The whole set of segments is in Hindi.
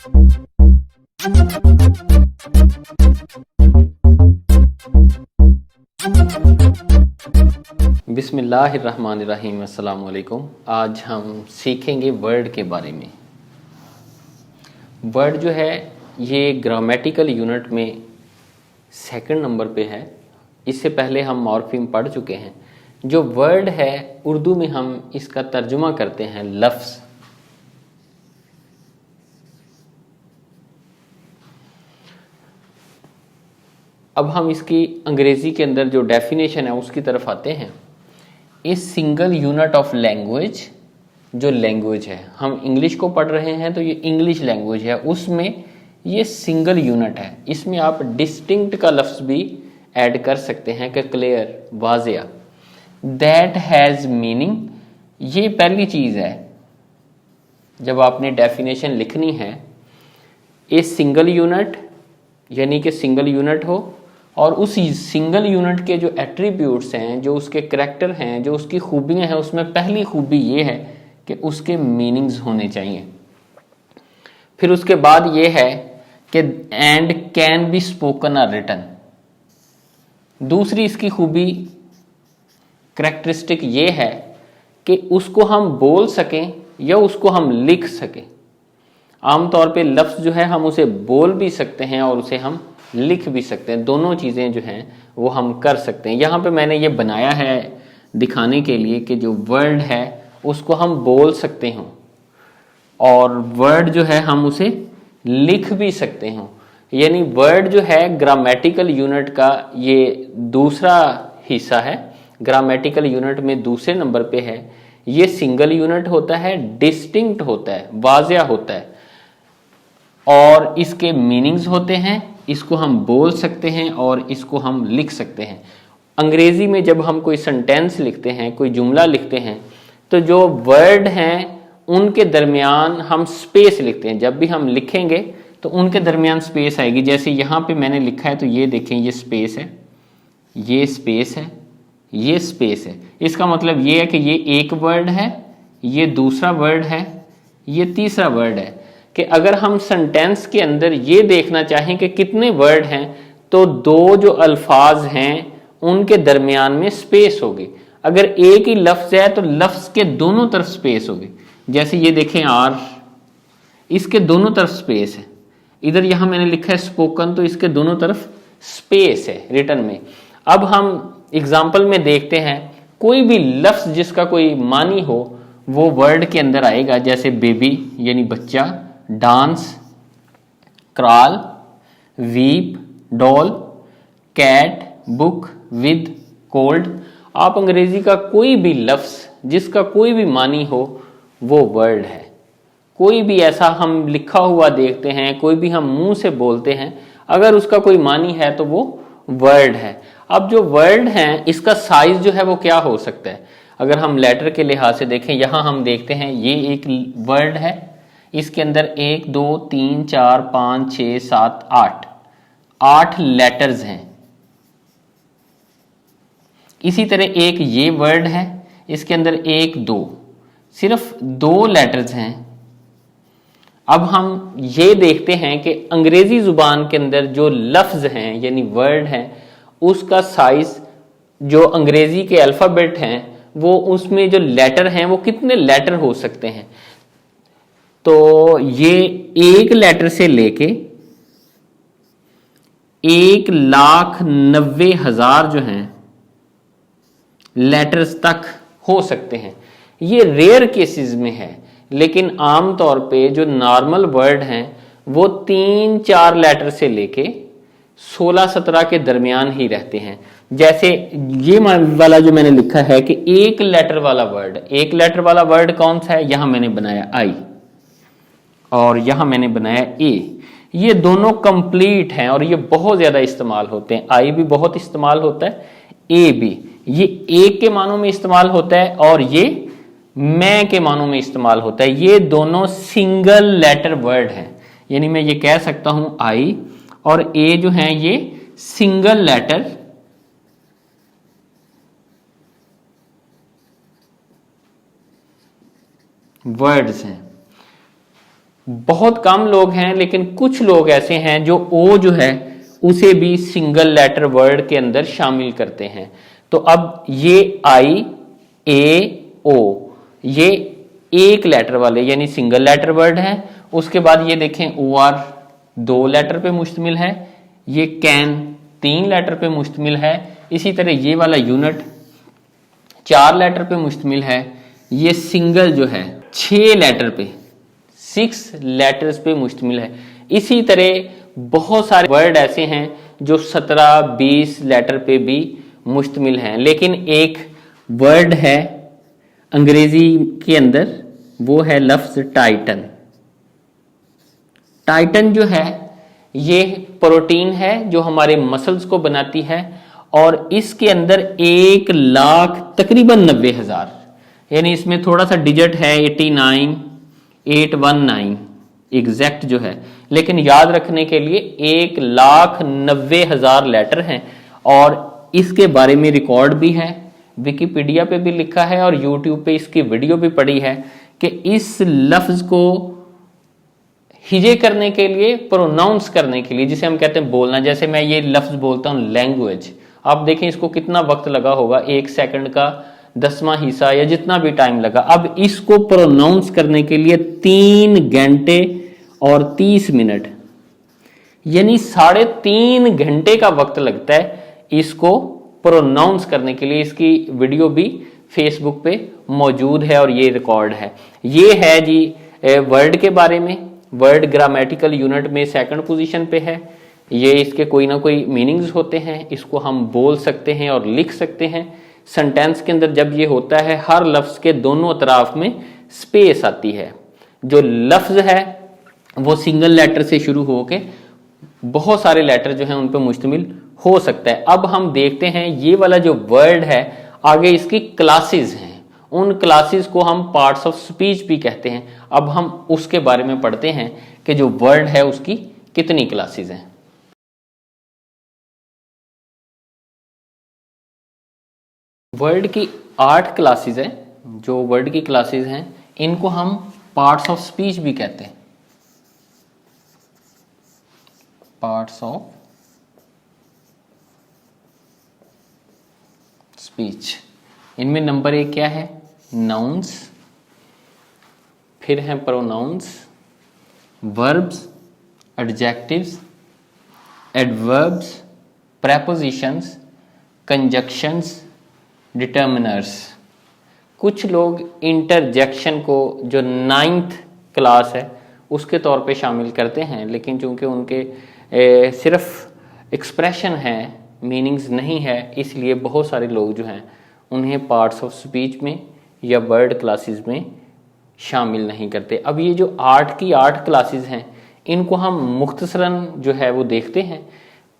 बिस्मिल्लाहिर्रहमानिर्रहीम। अस्सलाम वालेकुम। आज हम सीखेंगे वर्ड के बारे में। वर्ड जो है ये ग्रामेटिकल यूनिट में सेकंड नंबर पे है। इससे पहले हम मॉर्फीम पढ़ चुके हैं। जो वर्ड है उर्दू में हम इसका तर्जुमा करते हैं लफ्ज़। अब हम इसकी अंग्रेज़ी के अंदर जो डेफिनेशन है उसकी तरफ आते हैं। इस सिंगल यूनिट ऑफ लैंग्वेज, जो लैंग्वेज है, हम इंग्लिश को पढ़ रहे हैं तो ये इंग्लिश लैंग्वेज है, उसमें ये सिंगल यूनिट है। इसमें आप डिस्टिंक्ट का लफ्ज़ भी ऐड कर सकते हैं कि क्लियर, वाज़िया। दैट हैज़ मीनिंग, ये पहली चीज़ है जब आपने डेफिनेशन लिखनी है। ए सिंगल यूनिट यानी कि सिंगल यूनिट हो और उस सिंगल यूनिट के जो एट्रीब्यूट्स हैं, जो उसके करैक्टर हैं, जो उसकी खूबियां हैं, उसमें पहली खूबी ये है कि उसके मीनिंग्स होने चाहिए। फिर उसके बाद ये है कि एंड कैन बी स्पोकन और रिटन। दूसरी इसकी खूबी, करैक्टरिस्टिक ये है कि उसको हम बोल सकें या उसको हम लिख सकें। आमतौर पे लफ्ज़ जो है हम उसे बोल भी सकते हैं और उसे हम लिख भी सकते हैं। दोनों चीज़ें जो हैं वो हम कर सकते हैं। यहाँ पे मैंने ये बनाया है दिखाने के लिए कि जो वर्ड है उसको हम बोल सकते हों और वर्ड जो है हम उसे लिख भी सकते हों। यानी वर्ड जो है ग्रामेटिकल यूनिट का ये दूसरा हिस्सा है। ग्रामेटिकल यूनिट में दूसरे नंबर पे है। ये सिंगल यूनिट होता है, डिस्टिंक्ट होता है, वाज़िया होता है और इसके मीनिंग्स होते हैं। इसको हम बोल सकते हैं और इसको हम लिख सकते हैं। अंग्रेजी में जब हम कोई सेंटेंस लिखते हैं, कोई जुमला लिखते हैं, तो जो वर्ड हैं उनके दरमियान हम स्पेस लिखते हैं। जब भी हम लिखेंगे तो उनके दरमियान स्पेस आएगी। जैसे यहाँ पे मैंने लिखा है तो ये देखें, ये स्पेस है, ये स्पेस है, ये स्पेस है। इसका मतलब ये है कि ये एक वर्ड है, ये दूसरा वर्ड है, ये तीसरा वर्ड है। कि अगर हम सेंटेंस के अंदर ये देखना चाहें कि कितने वर्ड हैं तो दो जो अल्फाज हैं उनके दरमियान में स्पेस होगी। अगर एक ही लफ्ज़ है तो लफ्ज़ के दोनों तरफ स्पेस होगी। जैसे ये देखें आर, इसके दोनों तरफ स्पेस है। इधर यहाँ मैंने लिखा है स्पोकन, तो इसके दोनों तरफ स्पेस है रिटन में। अब हम एग्जाम्पल में देखते हैं कोई भी लफ्ज़ जिसका कोई मानी हो वो वर्ड के अंदर आएगा। जैसे बेबी यानी बच्चा, dance, crawl, weep, doll, cat, book, with, cold. आप अंग्रेजी का कोई भी लफ्ज़ जिसका कोई भी मानी हो वो वर्ड है। कोई भी ऐसा हम लिखा हुआ देखते हैं, कोई भी हम मुंह से बोलते हैं, अगर उसका कोई मानी है तो वो वर्ड है। अब जो वर्ड हैं इसका साइज जो है वो क्या हो सकता है? अगर हम लेटर के लिहाज से देखें, यहाँ हम देखते हैं ये एक वर्ड है, इसके अंदर 1 2 3 4 5 6 7 8 लेटर्स हैं। इसी तरह एक ये वर्ड है, इसके अंदर 1 2 सिर्फ 2 लेटर्स हैं। अब हम ये देखते हैं कि अंग्रेजी जुबान के अंदर जो लफ्ज़ हैं यानी वर्ड हैं उसका साइज, जो अंग्रेजी के अल्फ़ाबेट हैं वो उसमें जो लेटर हैं वो कितने लेटर हो सकते हैं। तो ये 1 लेटर से लेके 1,90,000 जो हैं लेटर्स तक हो सकते हैं। ये रेयर केसेस में है, लेकिन आम तौर पे जो नॉर्मल वर्ड हैं वो 3-4 लेटर से लेके 16-17 के दरमियान ही रहते हैं। जैसे ये वाला जो मैंने लिखा है कि 1 लेटर वाला वर्ड, 1 लेटर वाला वर्ड कौन सा है? यहां मैंने बनाया आई और यहां मैंने बनाया ए। ये दोनों कंप्लीट हैं और ये बहुत ज्यादा इस्तेमाल होते हैं। आई भी बहुत इस्तेमाल होता है, ए भी। ये एक के मानों में इस्तेमाल होता है और ये मैं के मानों में इस्तेमाल होता है। ये दोनों सिंगल लेटर वर्ड हैं, यानी मैं ये कह सकता हूं आई और ए जो हैं ये सिंगल लेटर वर्ड्स हैं। बहुत कम लोग हैं, लेकिन कुछ लोग ऐसे हैं जो ओ जो है उसे भी सिंगल लेटर वर्ड के अंदर शामिल करते हैं। तो अब ये आई ए ओ ये एक लेटर वाले यानी सिंगल लेटर वर्ड है। उसके बाद ये देखें ओ आर 2 लेटर पे मुश्तमिल है, ये कैन 3 लेटर पे मुश्तमिल है, इसी तरह ये वाला यूनिट 4 लेटर पे मुश्तमिल है, ये सिंगल जो है 6 लेटर पे 6 लेटर्स पे मुश्तमिल है। इसी तरह बहुत सारे वर्ड ऐसे हैं जो 17-20 लेटर पे भी मुश्तमिल हैं। लेकिन एक वर्ड है अंग्रेजी के अंदर, वो है लफ्ज टाइटन। टाइटन जो है ये प्रोटीन है जो हमारे मसल्स को बनाती है, और इसके अंदर 1 लाख तकरीबन 90,000 यानी इसमें थोड़ा सा डिजिट है 89819 एग्जैक्ट जो है, लेकिन याद रखने के लिए 1,90,000 लेटर हैं। और इसके बारे में रिकॉर्ड भी है, विकिपीडिया पे भी लिखा है और यूट्यूब पे इसकी वीडियो भी पड़ी है कि इस लफ्ज को हिजे करने के लिए, प्रोनाउंस करने के लिए, जिसे हम कहते हैं बोलना, जैसे मैं ये लफ्ज बोलता हूं लैंग्वेज, आप देखें इसको कितना वक्त लगा होगा, 1 सेकंड का 10वां हिस्सा या जितना भी टाइम लगा। अब इसको प्रोनाउंस करने के लिए 3 घंटे और 30 मिनट यानी 3.5 घंटे का वक्त लगता है इसको प्रोनाउंस करने के लिए। इसकी वीडियो भी फेसबुक पे मौजूद है और ये रिकॉर्ड है। ये है जी वर्ड के बारे में। वर्ड ग्रामेटिकल यूनिट में 2nd पोजीशन पे है। ये इसके कोई ना कोई मीनिंग्स होते हैं, इसको हम बोल सकते हैं और लिख सकते हैं। सेंटेंस के अंदर जब ये होता है, हर लफ्ज के दोनों तरफ में स्पेस आती है। जो लफ्ज है वो सिंगल लेटर से शुरू होके बहुत सारे लेटर जो हैं उन पर मुश्तमिल हो सकता है। अब हम देखते हैं ये वाला जो वर्ड है, आगे इसकी क्लासेस हैं, उन क्लासेस को हम पार्ट्स ऑफ स्पीच भी कहते हैं। अब हम उसके बारे में पढ़ते हैं कि जो वर्ड है उसकी कितनी क्लासेस हैं। वर्ड की 8 क्लासेस हैं। जो वर्ड की क्लासेस हैं इनको हम पार्ट्स ऑफ स्पीच भी कहते हैं। Parts of speech. इनमें नंबर 1 क्या है? नाउन्स, फिर हैं pronouns, verbs, adjectives, adverbs, prepositions, conjunctions, determiners. कुछ लोग इंटरजेक्शन को जो 9th क्लास है उसके तौर पे शामिल करते हैं, लेकिन चूंकि उनके सिर्फ एक्सप्रेशन है, मीनिंग्स नहीं है, इसलिए बहुत सारे लोग जो हैं उन्हें पार्ट्स ऑफ स्पीच में या वर्ड क्लासेस में शामिल नहीं करते। अब ये जो 8 की 8 क्लासेस हैं इनको हम मुख्तसरन जो है वो देखते हैं,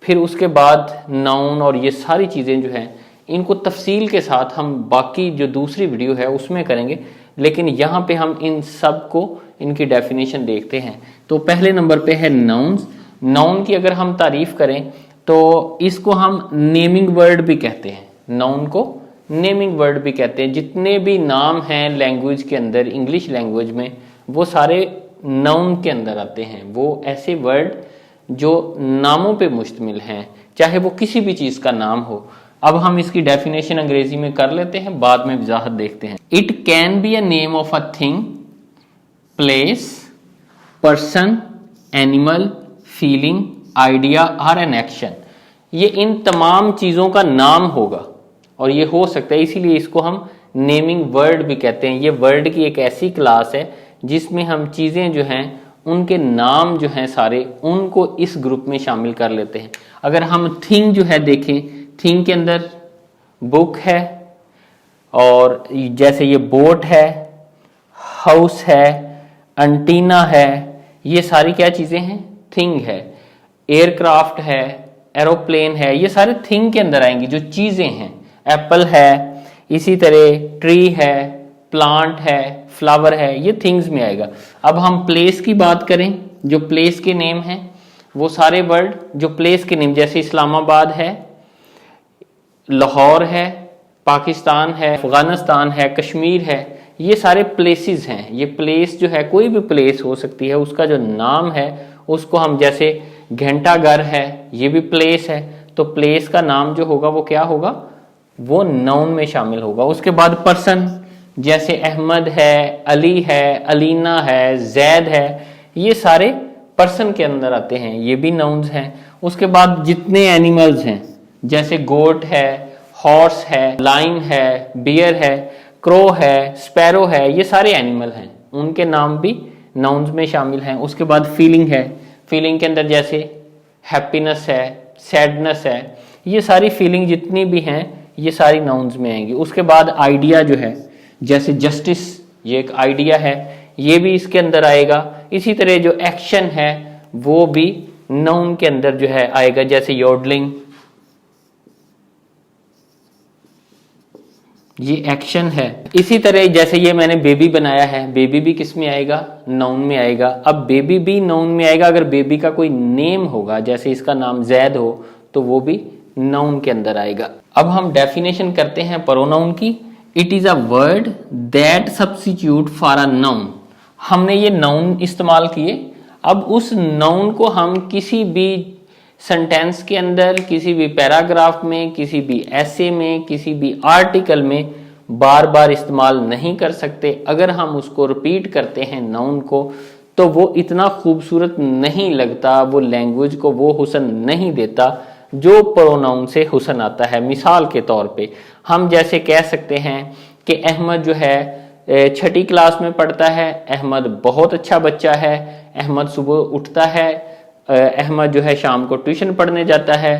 फिर उसके बाद नाउन और ये सारी चीज़ें जो हैं इनको तफसील के साथ हम बाकी जो दूसरी वीडियो है उसमें करेंगे, लेकिन यहाँ पे हम इन सब को इनकी डेफिनेशन देखते हैं। तो पहले नंबर पे है नाउन्स। नाउन की अगर हम तारीफ करें तो इसको हम नेमिंग वर्ड भी कहते हैं। नाउन को नेमिंग वर्ड भी कहते हैं। जितने भी नाम हैं लैंग्वेज के अंदर, इंग्लिश लैंग्वेज में, वो सारे नाउन के अंदर आते हैं। वो ऐसे वर्ड जो नामों पे मुश्तमिल हैं, चाहे वो किसी भी चीज़ का नाम हो। अब हम इसकी डेफिनेशन अंग्रेजी में कर लेते हैं, बाद में वजाहत देखते हैं। It can be a name of a thing, place, person, animal, feeling, idea और एन एक्शन। ये इन तमाम चीज़ों का नाम होगा और ये हो सकता है, इसीलिए इसको हम नेमिंग वर्ड भी कहते हैं। ये वर्ड की एक ऐसी क्लास है जिसमें हम चीज़ें जो हैं उनके नाम जो हैं सारे, उनको इस ग्रुप में शामिल कर लेते हैं। अगर हम थिंग जो है देखें, थिंग के अंदर बुक है, और जैसे ये बोट है, हाउस है, एंटीना है, ये सारी क्या चीज़ें हैं? थिंग है। एयरक्राफ्ट है, एरोप्लेन है, ये सारे थिंग के अंदर आएंगी जो चीज़ें हैं। एप्पल है, इसी तरह ट्री है, प्लांट है, फ्लावर है, ये थिंग्स में आएगा। अब हम प्लेस की बात करें, जो प्लेस के नेम हैं वो सारे वर्ड जो प्लेस के नेम, जैसे इस्लामाबाद है, लाहौर है, पाकिस्तान है, अफगानिस्तान है, कश्मीर है, ये सारे प्लेसेस हैं। ये प्लेस जो है, कोई भी प्लेस हो सकती है, उसका जो नाम है उसको हम, जैसे घंटाघर है, ये भी प्लेस है, तो प्लेस का नाम जो होगा वो क्या होगा, वो नाउन में शामिल होगा। उसके बाद पर्सन, जैसे अहमद है, अली है, अलीना है, जैद है, ये सारे पर्सन के अंदर आते हैं, ये भी नाउन्स हैं। उसके बाद जितने एनिमल्स हैं, जैसे गोट है, हॉर्स है, लाइन है, बियर है, क्रो है, स्पैरो है, ये सारे एनिमल हैं, उनके नाम भी नाउन्स में शामिल हैं। उसके बाद फीलिंग है, फीलिंग के अंदर जैसे हैप्पीनेस है, सैडनेस है, ये सारी फीलिंग जितनी भी हैं ये सारी नाउन्स में आएंगी। उसके बाद आइडिया जो है, जैसे जस्टिस, ये एक आइडिया है, ये भी इसके अंदर आएगा। इसी तरह जो एक्शन है वो भी नाउन के अंदर जो है आएगा, जैसे योडलिंग, ये एक्शन है। इसी तरह जैसे ये मैंने बेबी बनाया है, बेबी भी किस में आएगा, नाउन में आएगा। अब बेबी भी नाउन में आएगा अगर बेबी का कोई नेम होगा, जैसे इसका नाम जैद हो, तो वो भी नाउन के अंदर आएगा। अब हम डेफिनेशन करते हैं प्रोनाउन की। It is a word that substitute for a noun. हमने ये नाउन इस्तेमाल किए, अब उस नाउन को हम किसी भी सेंटेंस के अंदर, किसी भी पैराग्राफ में, किसी भी ऐसे में, किसी भी आर्टिकल में बार बार इस्तेमाल नहीं कर सकते। अगर हम उसको रिपीट करते हैं नाउन को, तो वो इतना खूबसूरत नहीं लगता, वो लैंग्वेज को वो हुस्न नहीं देता जो प्रोनाउन से हुस्न आता है। मिसाल के तौर पे हम जैसे कह सकते हैं कि अहमद जो है छठी क्लास में पढ़ता है, अहमद बहुत अच्छा बच्चा है, अहमद सुबह उठता है, अहमद जो है शाम को ट्यूशन पढ़ने जाता है।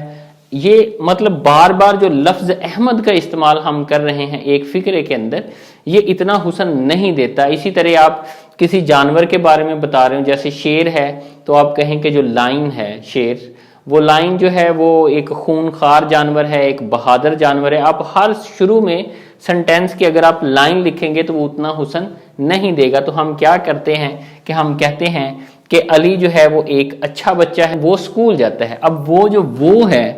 ये मतलब बार बार जो लफ्ज अहमद का इस्तेमाल हम कर रहे हैं एक फिक्रे के अंदर, ये इतना हुस्न नहीं देता। इसी तरह आप किसी जानवर के बारे में बता रहे हो, जैसे शेर है, तो आप कहें कि जो लाइन है शेर, वो लाइन जो है वो एक खूनखार जानवर है, एक बहादुर जानवर है। आप हर शुरू में सेंटेंस की अगर आप लाइन लिखेंगे तो वो उतना हुस्न नहीं देगा। तो हम क्या करते हैं कि हम कहते हैं कि अली जो है वो एक अच्छा बच्चा है, वो स्कूल जाता है। अब वो जो वो है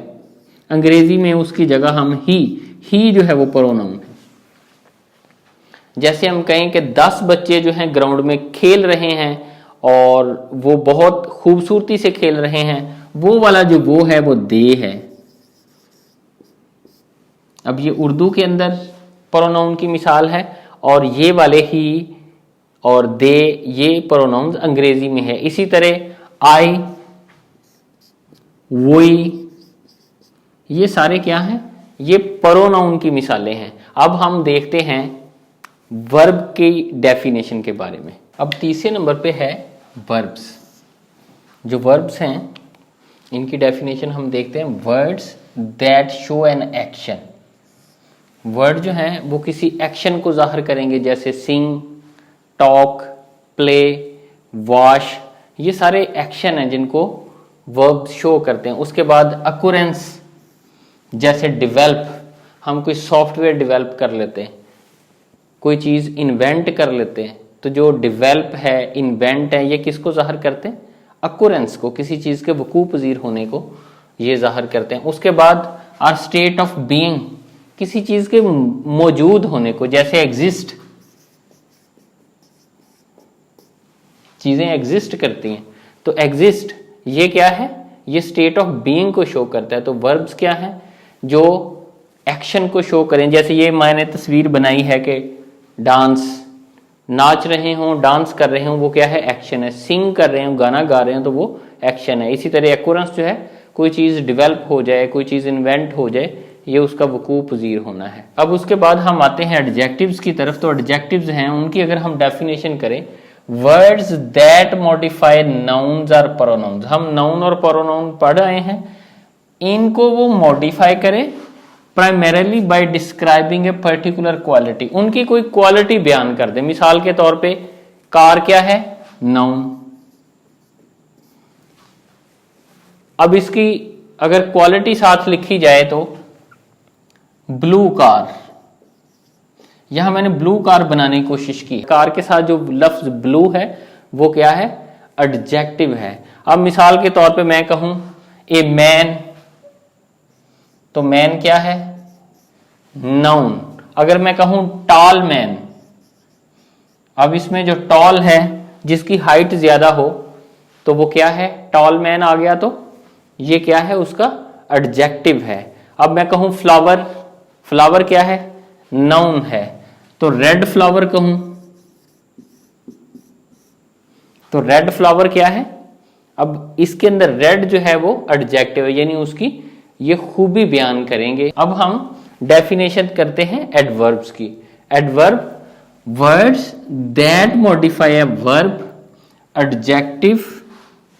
अंग्रेजी में, उसकी जगह हम ही जो है वो प्रोनाउन है। जैसे हम कहें कि 10 बच्चे जो हैं ग्राउंड में खेल रहे हैं और वो बहुत खूबसूरती से खेल रहे हैं, वो वाला जो वो है वो दे है। अब ये उर्दू के अंदर प्रोनाउन की मिसाल है, और ये वाले ही और दे, ये प्रोनाउंस अंग्रेजी में है। इसी तरह आई, वोई, ये सारे क्या हैं, ये प्रोनाउन की मिसालें हैं। अब हम देखते हैं वर्ब की डेफिनेशन के बारे में। अब तीसरे नंबर पे है वर्ब्स। जो वर्ब्स हैं इनकी डेफिनेशन हम देखते हैं। Words that show an action. Word जो हैं वो किसी एक्शन को जाहिर करेंगे, जैसे सिंग, टॉक, प्ले, वॉश, ये सारे एक्शन हैं जिनको वर्ब शो करते हैं। उसके बाद अकुरेंस, जैसे डेवलप, हम कोई सॉफ्टवेयर डेवलप कर लेते हैं, कोई चीज़ इन्वेंट कर लेते हैं, तो जो डेवलप है, इन्वेंट है, ये किसको जाहिर करते हैं, अकुरेंस को, किसी चीज़ के वकूअ पजीर होने को ये जाहिर करते हैं। उसके बाद आर स्टेट ऑफ बीइंग, किसी चीज़ के मौजूद होने को, जैसे एग्जिस्ट, चीज़ें एग्जिस्ट करती हैं, तो एग्जिस्ट ये क्या है, ये स्टेट ऑफ बीइंग को शो करता है। तो वर्ब्स क्या है, जो एक्शन को शो करें। जैसे ये मैंने तस्वीर बनाई है कि डांस, नाच रहे हों, डांस कर रहे हों, वो क्या है, एक्शन है। सिंग कर रहे हों, गाना गा रहे हों, तो वो एक्शन है। इसी तरह एक्यूरेंस जो है, कोई चीज़ डेवलप हो जाए, कोई चीज़ इन्वेंट हो जाए, ये उसका वकूअ पजीर होना है। अब उसके बाद हम आते हैं एडजेक्टिव्स की तरफ। तो एडजेक्टिव्स हैं, उनकी अगर हम डेफिनेशन करें, वर्ड्स दैट मॉडिफाई नाउन्स और प्रोनाउन्स। हम नाउन और प्रोनाउन पढ़ रहे हैं, इनको वो मॉडिफाई करें primarily by describing a particular quality. उनकी कोई क्वालिटी बयान कर दे। मिसाल के तौर पे कार क्या है, नाउन। अब इसकी अगर क्वालिटी साथ लिखी जाए तो ब्लू कार, यहां मैंने ब्लू कार बनाने की कोशिश की। कार के साथ जो लफ्ज ब्लू है वो क्या है, एडजेक्टिव है। अब मिसाल के तौर पे मैं कहूं ए मैन, तो मैन क्या है, नाउन। अगर मैं कहूं टॉल मैन, अब इसमें जो टॉल है, जिसकी हाइट ज्यादा हो, तो वो क्या है, टॉल मैन आ गया, तो ये क्या है, उसका एडजेक्टिव है। अब मैं कहूं फ्लावर, फ्लावर क्या है, नाउन है, तो रेड फ्लावर कहूं तो रेड फ्लावर क्या है, अब इसके अंदर रेड जो है वो एडजेक्टिव है, यानी उसकी ये खूबी बयान करेंगे। अब हम डेफिनेशन करते हैं एडवर्ब्स की। Adverb, words that modify a verb, adjective,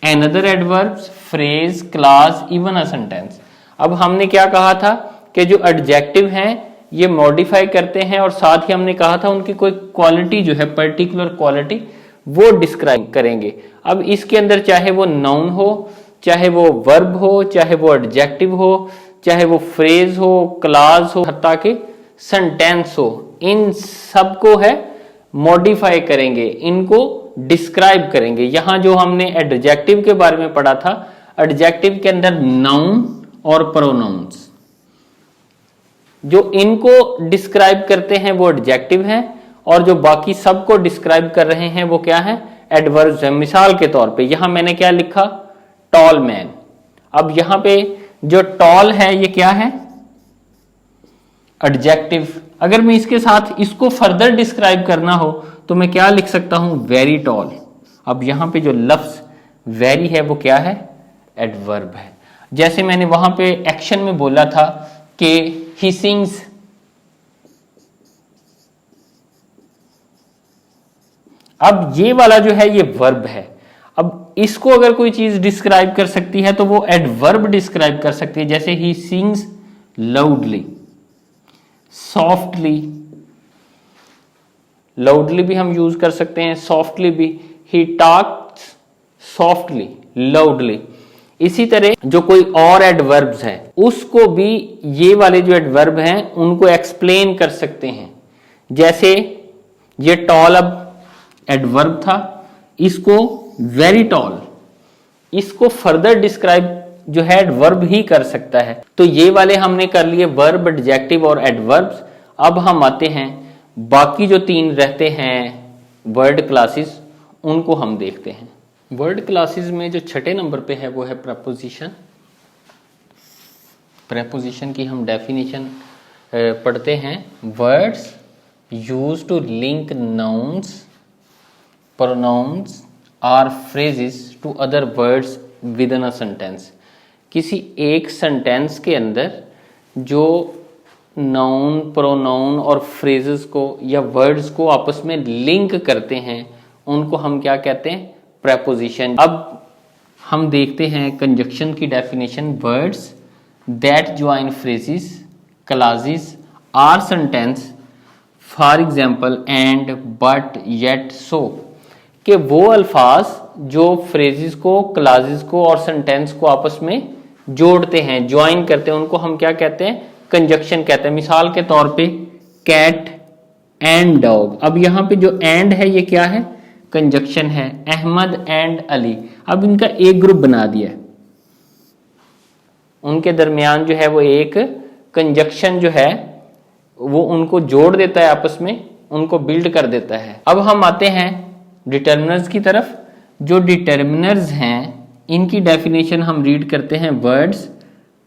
another adverbs, phrase, class, even a sentence. अब हमने क्या कहा था कि जो एडजेक्टिव हैं ये मॉडिफाई करते हैं, और साथ ही हमने कहा था उनकी कोई क्वालिटी जो है, पर्टिकुलर क्वालिटी, वो डिस्क्राइब करेंगे। अब इसके अंदर चाहे वो नाउन हो, चाहे वो वर्ब हो, चाहे वो एडजेक्टिव हो, चाहे वो फ्रेज हो, क्लास हो, हत्ता कि सेंटेंस हो, इन सबको है मॉडिफाई करेंगे, इनको डिस्क्राइब करेंगे। यहां जो हमने एडजेक्टिव के बारे में पढ़ा था, एडजेक्टिव के अंदर नाउन और प्रोनाउंस, जो इनको डिस्क्राइब करते हैं वो एडजेक्टिव हैं, और जो बाकी सबको डिस्क्राइब कर रहे हैं वो क्या है, एडवर्ब्स है। मिसाल के तौर पे यहां मैंने क्या लिखा, टॉल मैन। अब यहां पे जो टॉल है ये क्या है, एडजेक्टिव। अगर मैं इसके साथ इसको फर्दर डिस्क्राइब करना हो तो मैं क्या लिख सकता हूं, वेरी टॉल। अब यहां पे जो लफ्ज वेरी है वो क्या है, एडवर्ब है। जैसे मैंने वहां पे एक्शन में बोला था कि ही सिंग्स, अब ये वाला जो है ये वर्ब है। अब इसको अगर कोई चीज डिस्क्राइब कर सकती है तो वो एडवर्ब डिस्क्राइब कर सकती है। जैसे he sings loudly, softly, loudly भी हम यूज कर सकते हैं, सॉफ्टली भी, ही टॉक्स सॉफ्टली, लाउडली। इसी तरह जो कोई और एडवर्ब्स हैं उसको भी ये वाले जो एडवर्ब हैं उनको एक्सप्लेन कर सकते हैं। जैसे ये टॉल अब एडवर्ब था, इसको वेरी टॉल, इसको फर्दर डिस्क्राइब जो है एडवर्ब ही कर सकता है। तो ये वाले हमने कर लिए वर्ब, एडजेक्टिव और एडवर्ब्स। अब हम आते हैं बाकी जो तीन रहते हैं वर्ड क्लासेस, उनको हम देखते हैं। वर्ड क्लासेस में जो छठे नंबर पे है वो है प्रपोजिशन। प्रपोजिशन की हम डेफिनेशन पढ़ते हैं। Words use to link nouns, pronouns और phrases to other words within a sentence. किसी एक सेंटेंस के अंदर जो नाउन, प्रोनाउन और फ्रेजेस को या वर्ड्स को आपस में लिंक करते हैं उनको हम क्या कहते हैं, प्रेपोजिशन। अब हम देखते हैं कंजक्शन की definition. Words that join phrases, clauses or sentence, for example and, but, yet, so, कि वो अल्फाज जो फ्रेजेस को, क्लॉजेस को और सेंटेंस को आपस में जोड़ते हैं, ज्वाइन करते हैं, उनको हम क्या कहते हैं, कंजक्शन कहते हैं। मिसाल के तौर पे कैट एंड डॉग। अब यहां पे जो एंड है ये क्या है, कंजक्शन है। अहमद एंड अली, अब इनका एक ग्रुप बना दिया है, उनके दरमियान जो है वो एक कंजक्शन जो है वो उनको जोड़ देता है, आपस में उनको बिल्ड कर देता है। अब हम आते हैं डिटर्मिनर्स की तरफ। जो डिटर्मिनर्स हैं इनकी डेफिनेशन हम रीड करते हैं। Words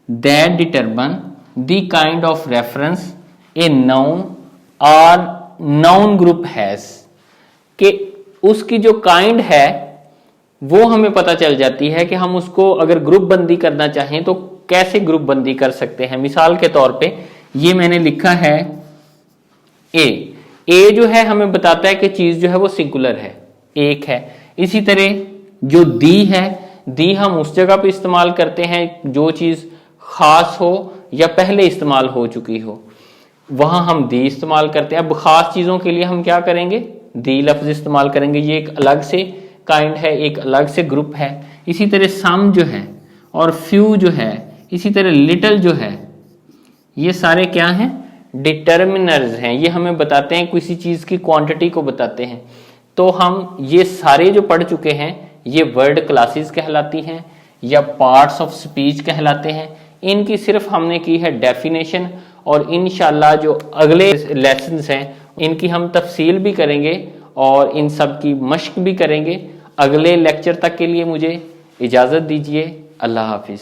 that determine the kind of reference a noun और नाउन ग्रुप हैज, कि उसकी जो काइंड है वो हमें पता चल जाती है कि हम उसको अगर ग्रुप बंदी करना चाहें तो कैसे ग्रुप बंदी कर सकते हैं। मिसाल के तौर पे ये मैंने लिखा है ए जो है हमें बताता है कि चीज जो है वो सिंगुलर है, एक है। इसी तरह जो दी है, दी हम उस जगह पे इस्तेमाल करते हैं जो चीज खास हो या पहले इस्तेमाल हो चुकी हो, वहां हम दी इस्तेमाल करते हैं। अब खास चीजों के लिए हम क्या करेंगे, दी लफ्ज इस्तेमाल करेंगे। ये एक अलग से काइंड है, एक अलग से ग्रुप है। इसी तरह सम जो है और फ्यू जो है, इसी तरह लिटिल जो है, ये सारे क्या हैं, डिटर्मिनर्स हैं। ये हमें बताते हैं, किसी चीज की क्वांटिटी को बताते हैं। तो हम ये सारे जो पढ़ चुके हैं ये वर्ड क्लासेस कहलाती हैं या पार्ट्स ऑफ स्पीच कहलाते हैं। इनकी सिर्फ हमने की है डेफिनेशन, और इंशाल्लाह जो अगले लेसन्स हैं इनकी हम तफसील भी करेंगे और इन सब की मश्क भी करेंगे। अगले लेक्चर तक के लिए मुझे इजाज़त दीजिए। अल्लाह हाफिज़।